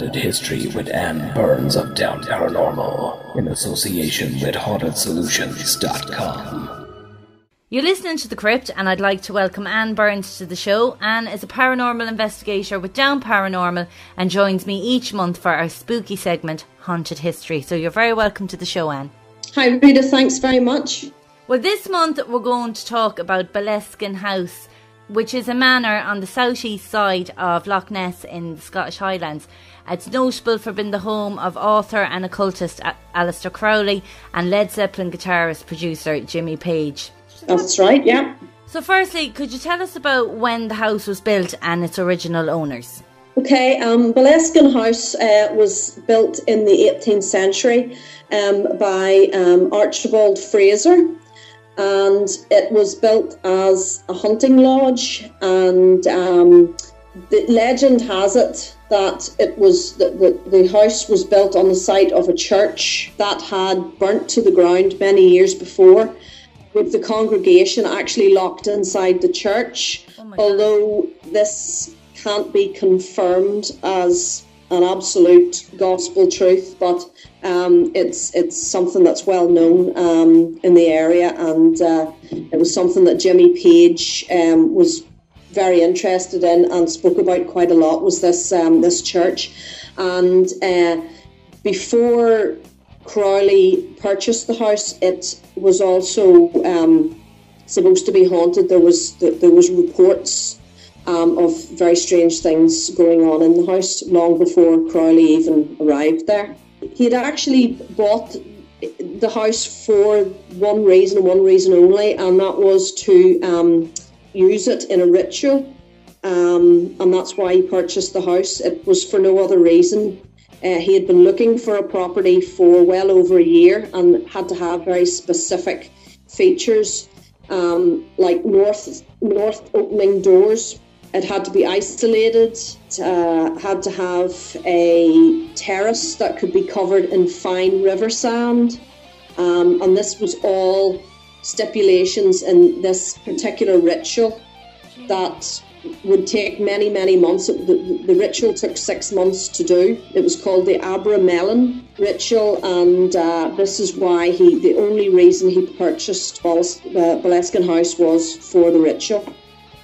Haunted History with Ann Burns of Down Paranormal, in association with HauntedSolutions.com. You're listening to The Crypt, and I'd like to welcome Ann Burns to the show. Ann is a paranormal investigator with Down Paranormal and joins me each month for our spooky segment, Haunted History. So you're very welcome to the show, Ann. Hi Rita, thanks very much. Well, this month we're going to talk about Boleskine House, which is a manor on the southeast side of Loch Ness in the Scottish Highlands. It's notable for being the home of author and occultist Aleister Crowley and Led Zeppelin guitarist producer Jimmy Page. That's right, yeah. So firstly, could you tell us about when the house was built and its original owners? Okay, Boleskine House was built in the 18th century by Archibald Fraser, and it was built as a hunting lodge, and the legend has it that it was the house was built on the site of a church that had burnt to the ground many years before, with the congregation actually locked inside the church. Although this can't be confirmed as an absolute gospel truth, but it's something that's well known in the area, and it was something that Jimmy Page was very interested in and spoke about quite a lot, was this church. And before Crowley purchased the house, it was also supposed to be haunted. There was reports of very strange things going on in the house long before Crowley even arrived there. He had actually bought the house for one reason only, and that was to use it in a ritual, and that's why he purchased the house. It was for no other reason. He had been looking for a property for well over a year and had to have very specific features, like north opening doors. It had to be isolated. It had to have a terrace that could be covered in fine river sand, and this was all stipulations in this particular ritual that would take many, many months. The ritual took 6 months to do. It was called the Abra-Melin Ritual, and this is why the only reason he purchased Boleskine House was for the ritual.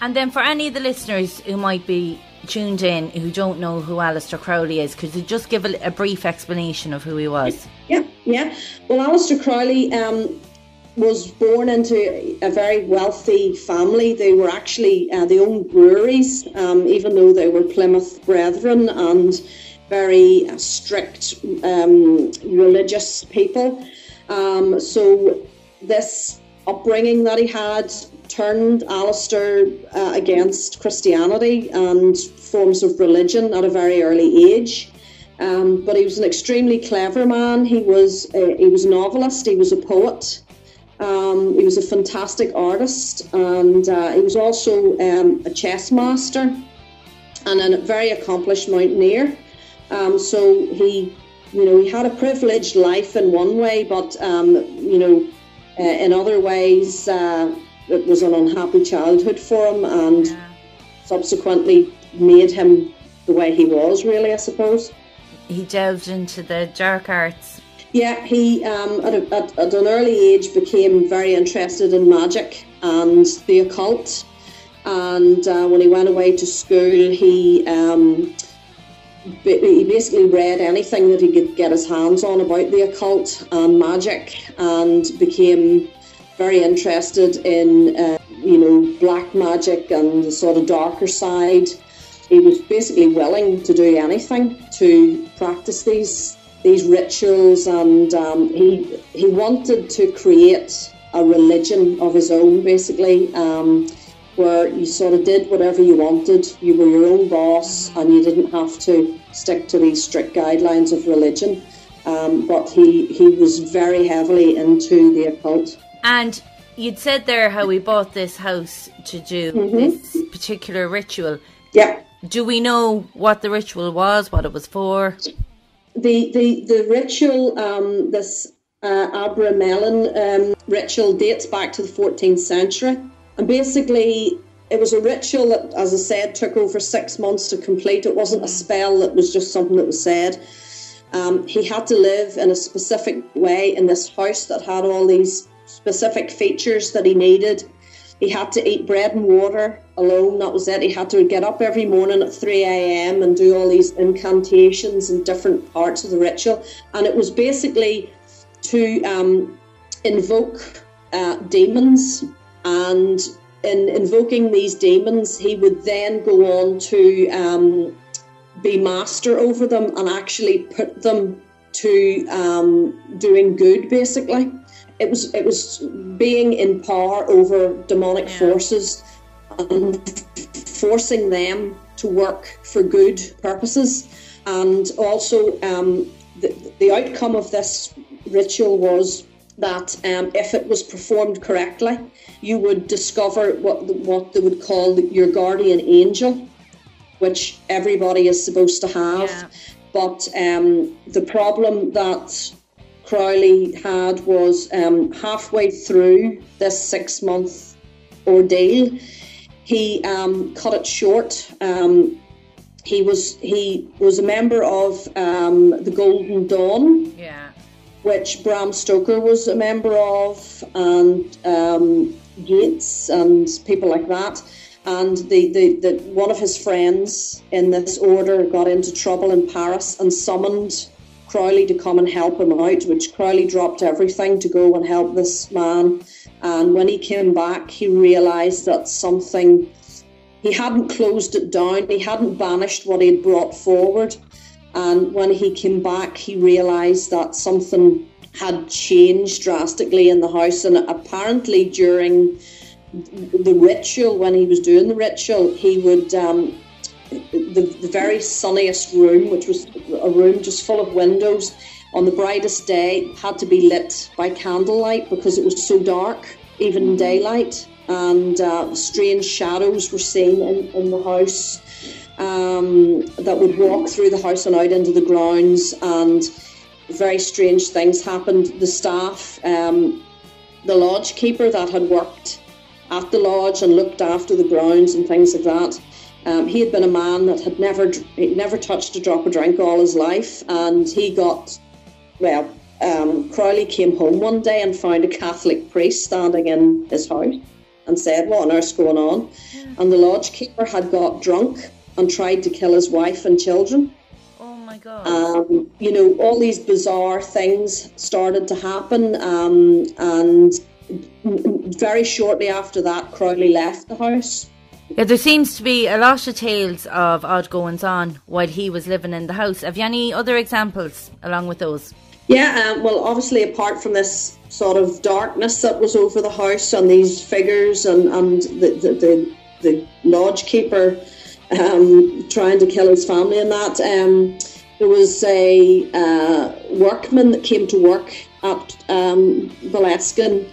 And then for any of the listeners who might be tuned in who don't know who Aleister Crowley is, could you just give a brief explanation of who he was? Yeah. Well, Aleister Crowley was born into a very wealthy family. They were actually, they owned breweries, even though they were Plymouth Brethren and very strict religious people. So this upbringing that he had turned Aleister against Christianity and forms of religion at a very early age. But he was an extremely clever man. He was a novelist, he was a poet. He was a fantastic artist, and he was also a chess master and a very accomplished mountaineer. So he had a privileged life in one way, but in other ways it was an unhappy childhood for him, and subsequently made him the way he was, really, I suppose. He delved into the dark arts. Yeah, he at an early age became very interested in magic and the occult, and when he went away to school, he basically read anything that he could get his hands on about the occult and magic, and became very interested in black magic and the sort of darker side. He was basically willing to do anything to practice these rituals, and he wanted to create a religion of his own, basically, where you sort of did whatever you wanted. You were your own boss, and you didn't have to stick to these strict guidelines of religion. But he was very heavily into the occult. And you'd said there how he bought this house to do this particular ritual. Yeah. Do we know what the ritual was, what it was for? The ritual, this Abra-Melin ritual, dates back to the 14th century. And basically, it was a ritual that, as I said, took over 6 months to complete. It wasn't a spell that was just something that was said. He had to live in a specific way in this house that had all these specific features that he needed. He had to eat bread and water alone, that was it. He had to get up every morning at 3 a.m. and do all these incantations in different parts of the ritual. And it was basically to invoke demons, and in invoking these demons, he would then go on to be master over them and actually put them to doing good, basically. It was being in power over demonic forces and forcing them to work for good purposes. And also the outcome of this ritual was that if it was performed correctly, you would discover what they would call your guardian angel, which everybody is supposed to have. Yeah. But the problem that Crowley had was halfway through this 6-month ordeal, he cut it short. He was a member of the Golden Dawn, which Bram Stoker was a member of, and Gates and people like that. And the one of his friends in this order got into trouble in Paris and summoned Crowley to come and help him out, which Crowley dropped everything to go and help this man. And when he came back, he realised that something, he hadn't closed it down, he hadn't banished what he had brought forward. And when he came back, he realised that something had changed drastically in the house. And apparently during the ritual, when he was doing the ritual, he would the very sunniest room, which was a room just full of windows, on the brightest day had to be lit by candlelight because it was so dark, even in daylight. And strange shadows were seen in the house that would walk through the house and out into the grounds, and very strange things happened. The staff, the lodge keeper that had worked at the lodge and looked after the grounds and things like that, he had been a man that had never touched a drop of drink all his life, and he got, Crowley came home one day and found a Catholic priest standing in his house and said, "What on earth's going on?" And the lodge keeper had got drunk and tried to kill his wife and children. Oh my God. All these bizarre things started to happen, and very shortly after that, Crowley left the house. Yeah, there seems to be a lot of tales of odd goings on while he was living in the house. Have you any other examples along with those? Yeah, well, obviously, apart from this sort of darkness that was over the house and these figures and the lodge keeper trying to kill his family and that, there was a workman that came to work at Boleskine,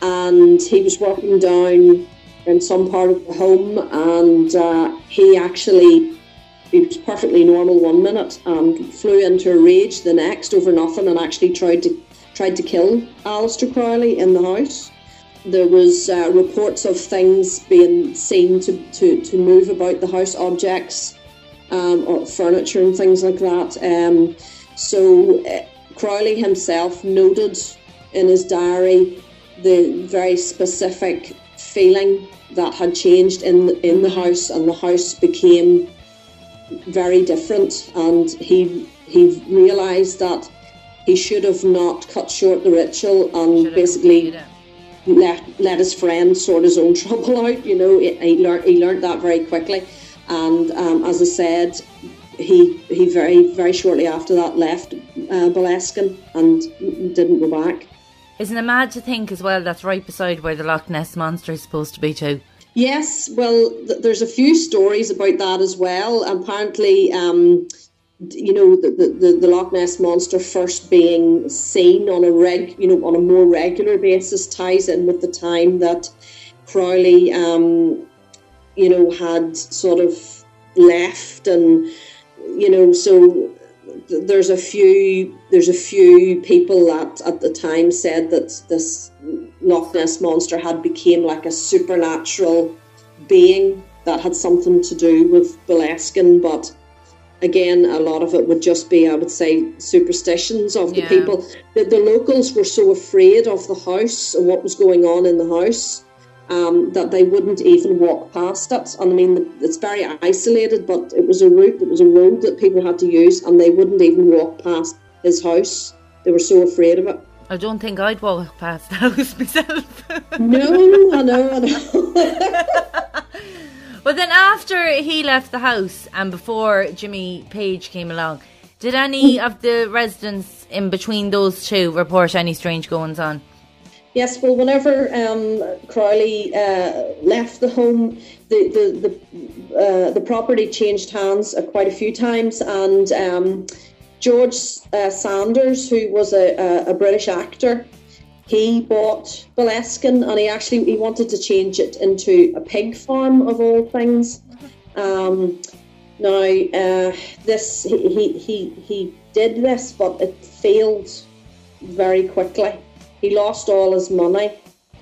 and he was working down in some part of the home, and he was perfectly normal one minute and flew into a rage the next over nothing, and actually tried to kill Aleister Crowley in the house. There was reports of things being seen to move about the house, objects or furniture and things like that. So Crowley himself noted in his diary the very specific feeling that had changed in the house, and the house became very different, and he realised that he should have not cut short the ritual and basically let his friend sort his own trouble out. He learned that very quickly, and as I said, he very, very shortly after that left Boleskine and didn't go back. Isn't it mad to think as well that's right beside where the Loch Ness Monster is supposed to be too? Yes, well, there's a few stories about that as well. Apparently, the Loch Ness Monster first being seen on a more regular basis ties in with the time that Crowley, had sort of left, and so there's a few people that at the time said that this Loch Ness Monster had became like a supernatural being that had something to do with Boleskine, but again, a lot of it would just be, I would say, superstitions of the people. The locals were so afraid of the house and what was going on in the house that they wouldn't even walk past it. And I mean, it's very isolated, but it was a route, it was a road that people had to use, and they wouldn't even walk past his house. They were so afraid of it. I don't think I'd walk past the house myself. No, I know. But then after he left the house and before Jimmy Page came along, did any of the residents in between those two report any strange goings on? Yes, well, whenever Crowley left the home, the property changed hands quite a few times, and George Sanders, who was a British actor, he bought Boleskine, and he wanted to change it into a pig farm of all things. This he did this, but it failed very quickly. He lost all his money.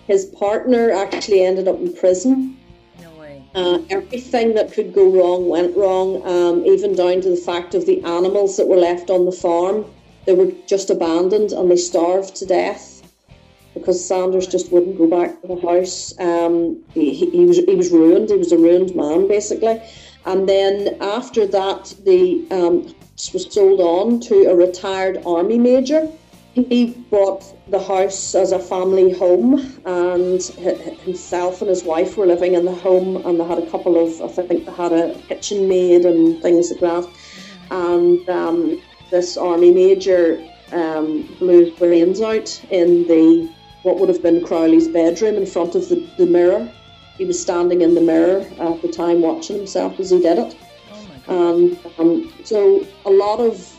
His partner actually ended up in prison. No way. Everything that could go wrong went wrong, even down to the fact of the animals that were left on the farm. They were just abandoned and they starved to death because Sanders just wouldn't go back to the house. He was ruined. He was a ruined man, basically. And then after that, the house was sold on to a retired army major. He bought the house as a family home, and himself and his wife were living in the home, and they had a couple of, I think they had a kitchen maid and things like that. And this army major blew his brains out in what would have been Crowley's bedroom in front of the mirror. He was standing in the mirror at the time watching himself as he did it. Oh my God. And so a lot of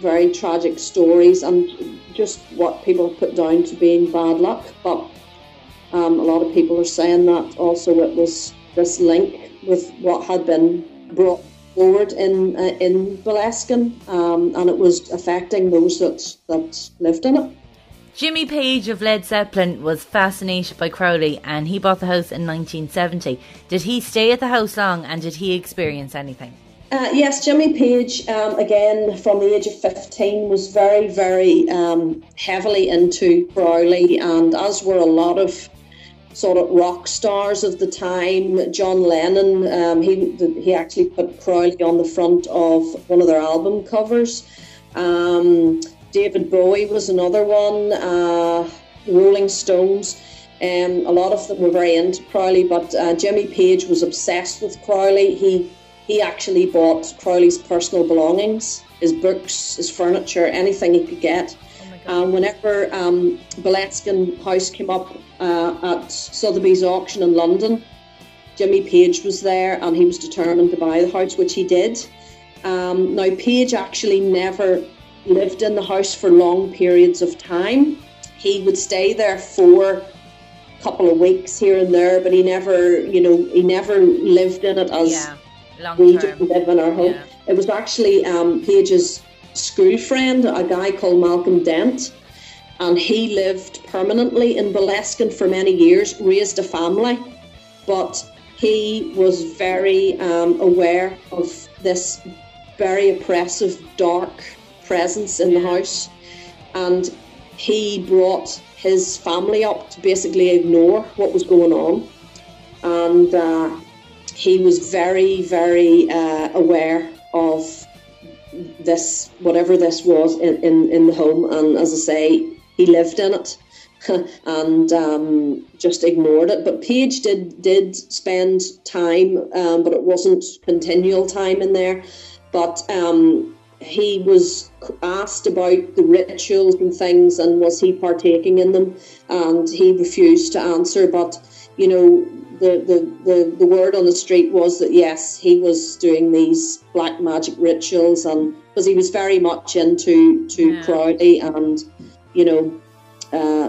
very tragic stories and just what people put down to being bad luck, but a lot of people are saying that also it was this link with what had been brought forward in Boleskine, and it was affecting those that lived in it. Jimmy Page of Led Zeppelin was fascinated by Crowley, and he bought the house in 1970. Did he stay at the house long, and did he experience anything? Yes, Jimmy Page, again, from the age of 15, was very, very heavily into Crowley, and as were a lot of sort of rock stars of the time. John Lennon, he actually put Crowley on the front of one of their album covers. David Bowie was another one, the Rolling Stones. A lot of them were very into Crowley, but Jimmy Page was obsessed with Crowley. He actually bought Crowley's personal belongings, his books, his furniture, anything he could get. Whenever Boleskine House came up at Sotheby's auction in London, Jimmy Page was there and he was determined to buy the house, which he did. Now, Page actually never lived in the house for long periods of time. He would stay there for a couple of weeks here and there, but he never lived in it as we do live in our home. Yeah. It was actually Page's school friend, a guy called Malcolm Dent, and he lived permanently in Boleskine for many years, raised a family, but he was very aware of this very oppressive, dark presence in the house, and he brought his family up to basically ignore what was going on, and he was very, very aware of this, whatever this was in the home, and as I say, he lived in it and just ignored it. But Page did spend time, but it wasn't continual time in there. But he was asked about the rituals and things, and was he partaking in them, and he refused to answer. But you know, the word on the street was that yes, he was doing these black magic rituals, and because he was very much into Crowley, and you know,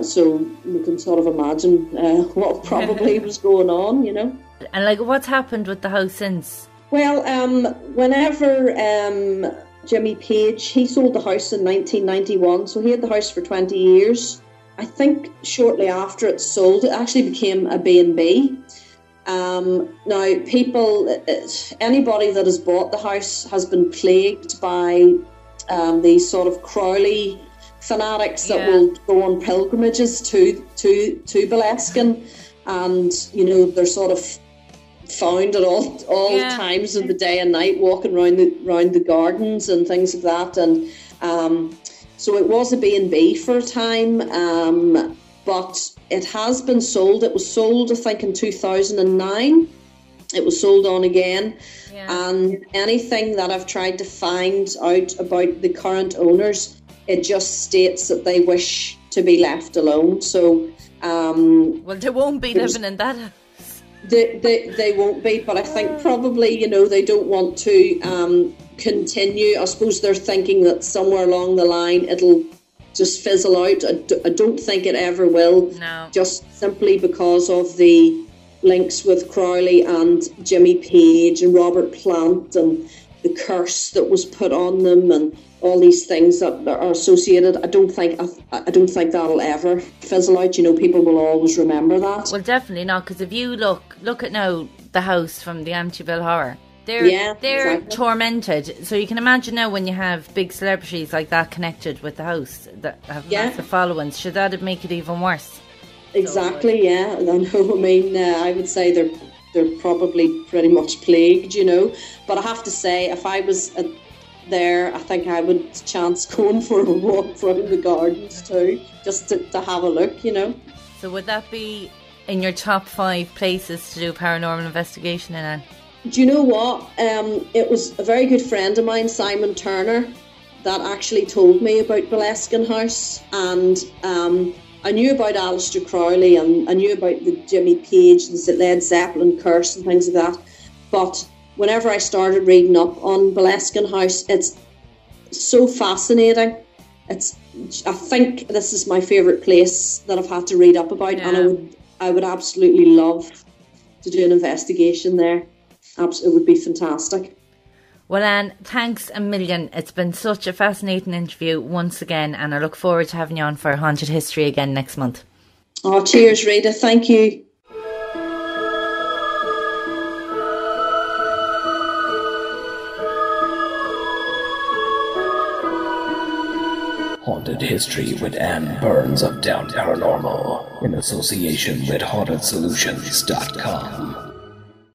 so you can sort of imagine what probably was going on, you know. And like, what's happened with the house since? Well, whenever Jimmy Page, he sold the house in 1991, so he had the house for 20 years. I think shortly after it sold, it actually became a B&B. Now, anybody that has bought the house has been plagued by these sort of Crowley fanatics that will go on pilgrimages to Boleskine, and they're sort of found at all times of the day and night walking around the gardens and things like that. And so it was a B&B for a time, but it has been sold. It was sold, I think, in 2009. It was sold on again. And anything that I've tried to find out about the current owners, it just states that they wish to be left alone. So well, they won't be living in that house. They won't be, but I think probably they don't want to continue. I suppose they're thinking that somewhere along the line it'll just fizzle out. I don't think it ever will. No. Just simply because of the links with Crowley and Jimmy Page and Robert Plant and the curse that was put on them and all these things that are associated. I don't think that'll ever fizzle out. People will always remember that. Well, definitely not, because if you look at now the house from the Amityville Horror, they're exactly tormented. So you can imagine now when you have big celebrities like that connected with the house that have massive followings, should that make it even worse? Exactly, I know. I mean, I would say they're probably pretty much plagued, But I have to say, if I was there, I think I would chance going for a walk around the gardens too, just to have a look, So would that be in your top 5 places to do paranormal investigation in, Anne? Do you know what? It was a very good friend of mine, Simon Turner, that actually told me about Boleskine House, and I knew about Aleister Crowley and I knew about the Jimmy Page, the Led Zeppelin curse and things like that, but whenever I started reading up on Boleskine House, it's so fascinating. I think this is my favourite place that I've had to read up about, and I would absolutely love to do an investigation there. It would be fantastic. Well, Anne, thanks a million. It's been such a fascinating interview once again, and I look forward to having you on for Haunted History again next month. Oh, cheers, Rita. Thank you. Haunted History with Anne Burns of Down Paranormal in association with HauntedSolutions.com.